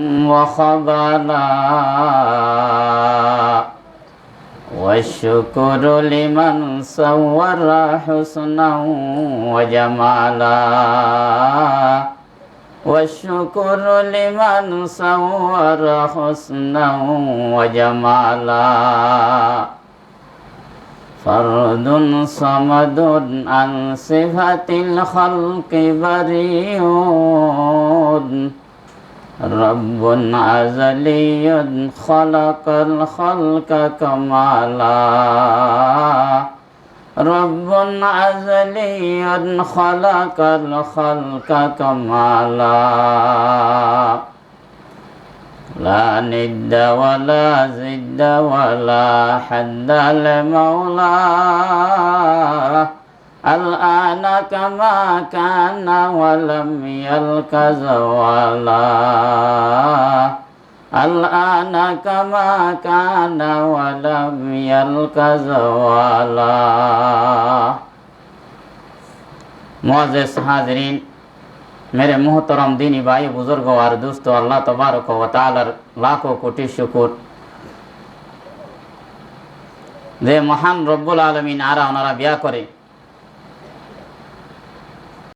وخبالا والشكر لمن صور حسنا وجمالا والشكر لمن صور حسنا وجمالا فرد صمد عن صفة الخلق بريء رب أزلي خلق الخلق كمالا رب أزلي خلق الخلق كمالا لا ند ولا زد ولا حد لمولى الآن كما كان ولم يلق زوالا الآن كما كان ولم يلق زوالا मुअज़्ज़िज़ हाज़रीन, मेरे मोहतरम दीनी भाई बुजुर्ग और दोस्तों, अल्लाह तबारक व तआलार लाखों कोटि शुकुर যে মহান রব্বুল আলামিন আরা ওনারা বিয়া করে